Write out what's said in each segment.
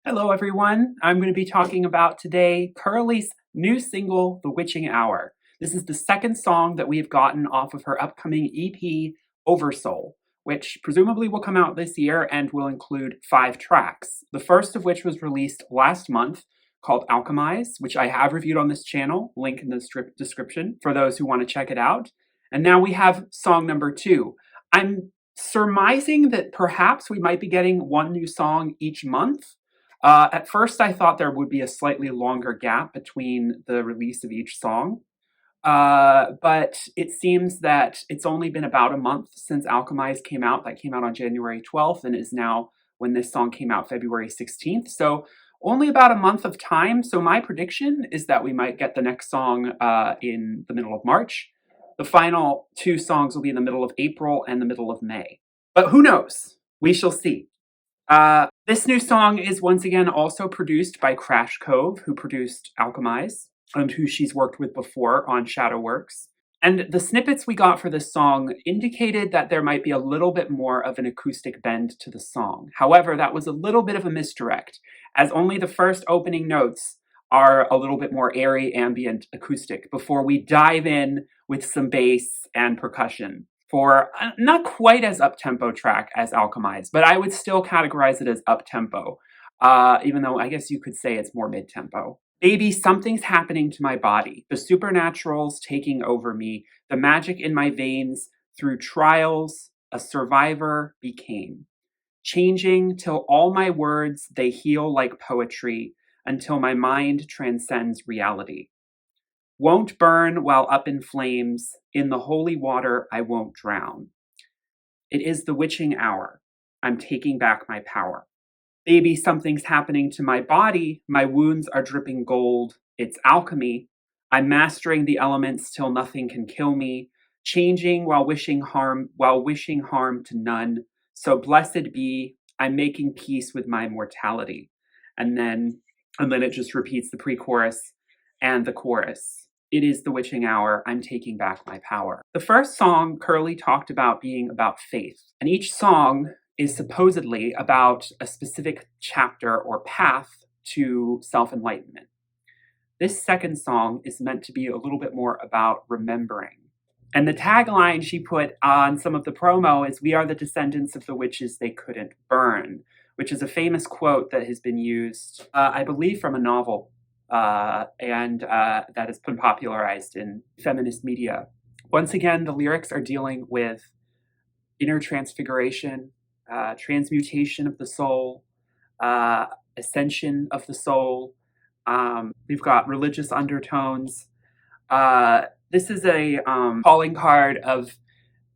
Hello, everyone. I'm going to be talking about today Kerli's new single, The Witching Hour. This is the second song that we've gotten off of her upcoming EP, OVERSOUL, which presumably will come out this year and will include 5 tracks. The first of which was released last month, called Alchemize, which I have reviewed on this channel, link in the description for those who want to check it out. And now we have song number 2. I'm surmising that perhaps we might be getting one new song each month. At first, I thought there would be a slightly longer gap between the release of each song, but it seems that it's only been about a month since Alchemize came out. That came out on January 12th and is now, when this song came out, February 16th. So only about a month of time. So my prediction is that we might get the next song in the middle of March. The final 2 songs will be in the middle of April and the middle of May. But who knows? We shall see. This new song is once again also produced by Crash Cove, who produced Alchemize, and who she's worked with before on Shadowworks. And the snippets we got for this song indicated that there might be a little bit more of an acoustic bend to the song. However, that was a little bit of a misdirect, as only the first opening notes are a little bit more airy, ambient, acoustic before we dive in with some bass and percussion for not quite as up-tempo track as Alchemize, but I would still categorize it as up-tempo, even though I guess you could say it's more mid-tempo. Baby, something's happening to my body. The supernatural's taking over me. The magic in my veins, through trials, a survivor became. Changing till all my words, they heal like poetry, until my mind transcends reality. Won't burn while up in flames, in the holy water I won't drown. It is the witching hour. I'm taking back my power. Baby, something's happening to my body. My wounds are dripping gold. It's alchemy. I'm mastering the elements till nothing can kill me. Changing while wishing harm to none. So blessed be, I'm making peace with my mortality. And then it just repeats the pre-chorus and the chorus. It is the witching hour. I'm taking back my power. The first song Kerli talked about being about faith, and each song is supposedly about a specific chapter or path to self-enlightenment. This second song is meant to be a little bit more about remembering. And the tagline she put on some of the promo is, "We are the descendants of the witches they couldn't burn," which is a famous quote that has been used, I believe, from a novel. And that has been popularized in feminist media. Once again, the lyrics are dealing with inner transfiguration, transmutation of the soul, ascension of the soul. We've got religious undertones. This is a calling card of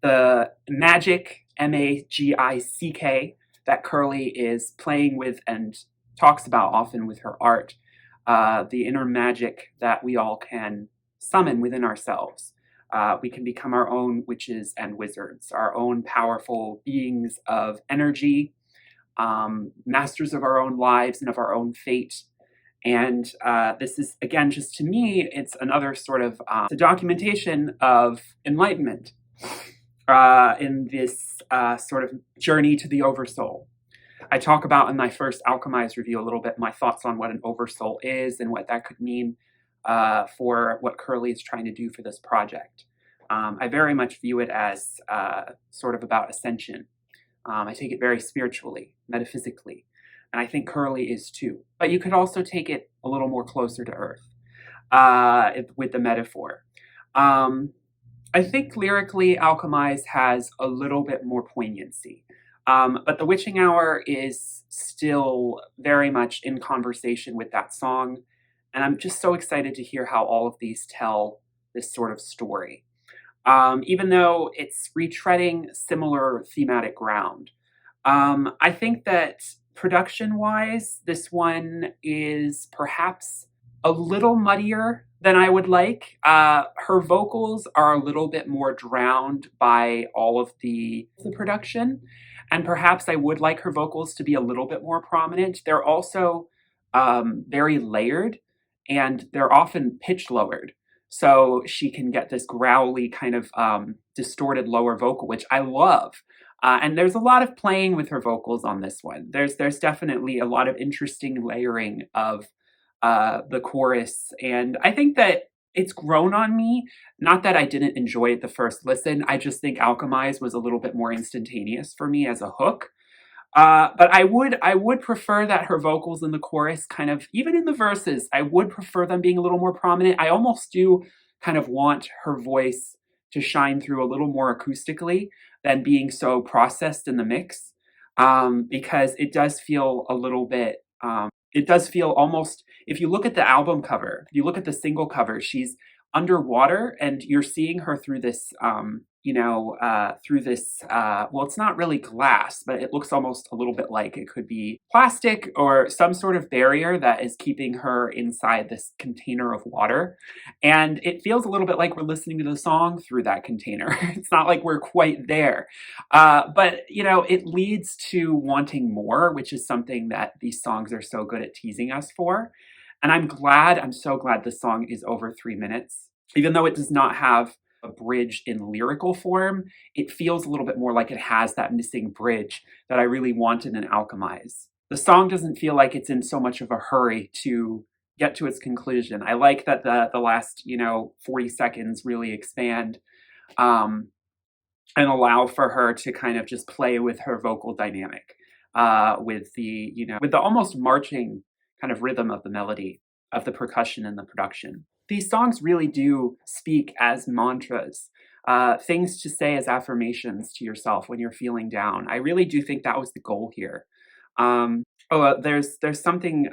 the magic, M-A-G-I-C-K, that Kerli is playing with and talks about often with her art. The inner magic that we all can summon within ourselves. We can become our own witches and wizards, our own powerful beings of energy, masters of our own lives and of our own fate. And this is, again, just to me, it's another sort of the documentation of enlightenment in this sort of journey to the oversoul. I talk about in my first Alchemize review a little bit my thoughts on what an oversoul is and what that could mean for what Kerli is trying to do for this project. I very much view it as sort of about ascension. I take it very spiritually, metaphysically, and I think Kerli is too. But you could also take it a little more closer to earth with the metaphor. I think lyrically, Alchemize has a little bit more poignancy. But The Witching Hour is still very much in conversation with that song, and I'm just so excited to hear how all of these tell this sort of story. Even though it's retreading similar thematic ground. I think that production-wise, this one is perhaps a little muddier than I would like. Her vocals are a little bit more drowned by all of the production. And perhaps I would like her vocals to be a little bit more prominent. They're also very layered, and they're often pitch lowered. So she can get this growly kind of distorted lower vocal, which I love. And there's a lot of playing with her vocals on this one. There's definitely a lot of interesting layering of the chorus, and I think that it's grown on me. Not that I didn't enjoy it the first listen. I just think Alchemize was a little bit more instantaneous for me as a hook. But I would prefer that her vocals in the chorus kind of, even in the verses, I would prefer them being a little more prominent. I almost do kind of want her voice to shine through a little more acoustically than being so processed in the mix. Because it does feel a little bit, it does feel almost, if you look at the album cover, if you look at the single cover, she's underwater and you're seeing her through this, through this, well, it's not really glass, but it looks almost a little bit like it could be plastic or some sort of barrier that is keeping her inside this container of water. And it feels a little bit like we're listening to the song through that container. It's not like we're quite there. But, it leads to wanting more, which is something that these songs are so good at teasing us for. And I'm so glad this song is over 3 minutes. Even though it does not have a bridge in lyrical form, it feels a little bit more like it has that missing bridge that I really wanted in Alchemize. The song doesn't feel like it's in so much of a hurry to get to its conclusion. I like that the last, 40 seconds really expand, um, and allow for her to kind of just play with her vocal dynamic, with the almost marching kind of rhythm of the melody, of the percussion and the production. These songs really do speak as mantras, things to say as affirmations to yourself when you're feeling down. I really do think that was the goal here. There's something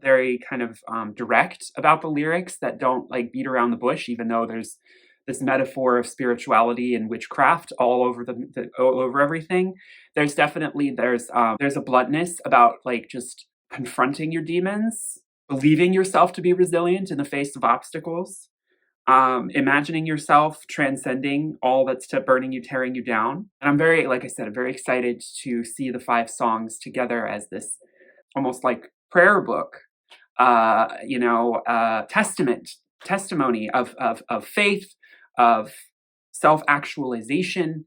very kind of direct about the lyrics that don't like beat around the bush, even though there's this metaphor of spirituality and witchcraft all over all over everything. There's a bluntness about like just confronting your demons, believing yourself to be resilient in the face of obstacles, imagining yourself transcending all that's burning you, tearing you down. And like I said, I'm very excited to see the 5 songs together as this almost like prayer book, testimony of faith, of self-actualization.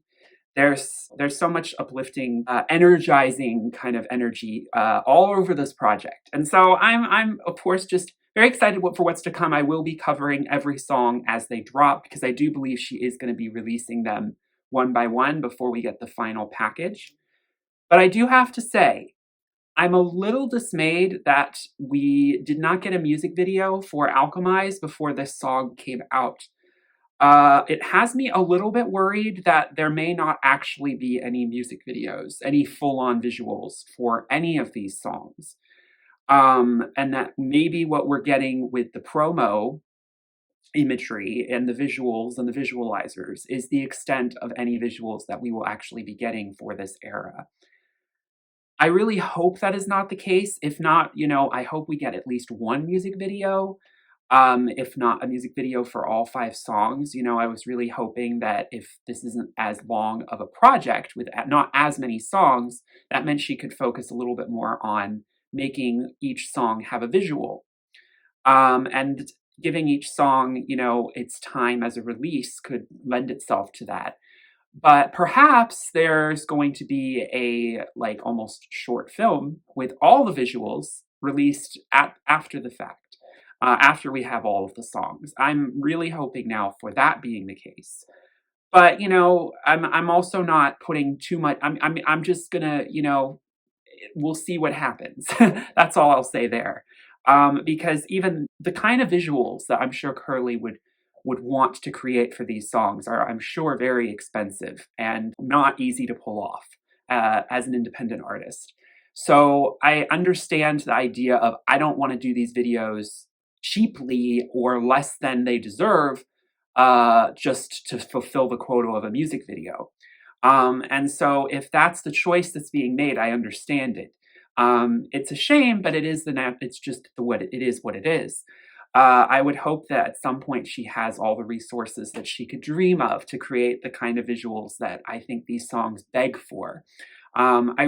There's so much uplifting, energizing kind of energy all over this project, and so I'm of course just very excited for what's to come. I will be covering every song as they drop because I do believe she is going to be releasing them one by one before we get the final package. But I do have to say, I'm a little dismayed that we did not get a music video for Alchemize before this song came out. It has me a little bit worried that there may not actually be any music videos, any full-on visuals for any of these songs. And that maybe what we're getting with the promo imagery and the visuals and the visualizers is the extent of any visuals that we will actually be getting for this era. I really hope that is not the case. If not, I hope we get at least one music video. If not a music video for all 5 songs. I was really hoping that if this isn't as long of a project with not as many songs, that meant she could focus a little bit more on making each song have a visual. And giving each song, its time as a release could lend itself to that. But perhaps there's going to be a like almost short film with all the visuals released after the fact, after we have all of the songs. I'm really hoping now for that being the case. But I'm also not putting too much. I'm just gonna we'll see what happens. That's all I'll say there. Because even the kind of visuals that I'm sure Kerli would want to create for these songs are, I'm sure, very expensive and not easy to pull off as an independent artist. So I understand the idea of I don't want to do these videos cheaply or less than they deserve just to fulfill the quota of a music video. And so if that's the choice that's being made, I understand it. It's a shame, but it's just it is what it is. I would hope that at some point she has all the resources that she could dream of to create the kind of visuals that I think these songs beg for. I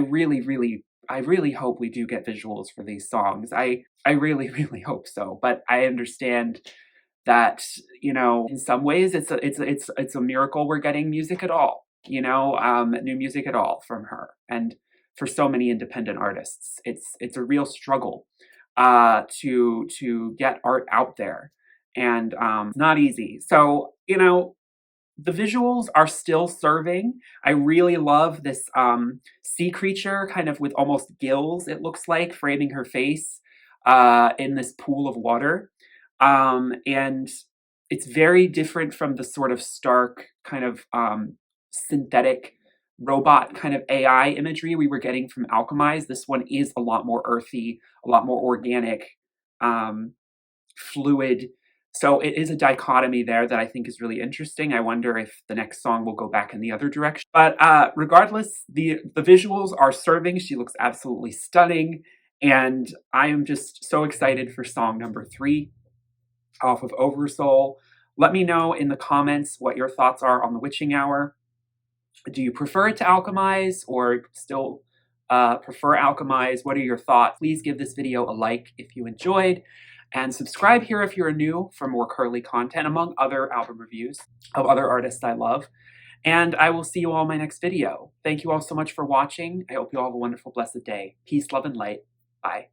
really hope we do get visuals for these songs. I really, really hope so. But I understand that, in some ways it's a miracle we're getting music at all. new music at all from her. And for so many independent artists, it's a real struggle to get art out there, and not easy. So the visuals are still serving. I really love this sea creature, kind of with almost gills, it looks like, framing her face in this pool of water. And it's very different from the sort of stark, kind of synthetic robot kind of AI imagery we were getting from Alchemize. This one is a lot more earthy, a lot more organic, fluid. So it is a dichotomy there that I think is really interesting. I wonder if the next song will go back in the other direction. But regardless, the visuals are serving. She looks absolutely stunning. And I am just so excited for song number 3 off of Oversoul. Let me know in the comments what your thoughts are on the Witching Hour. Do you prefer it to Alchemize, or still prefer Alchemize? What are your thoughts? Please give this video a like if you enjoyed, and subscribe here if you're new for more Kerli content, among other album reviews of other artists I love. And I will see you all in my next video. Thank you all so much for watching. I hope you all have a wonderful, blessed day. Peace, love, and light. Bye.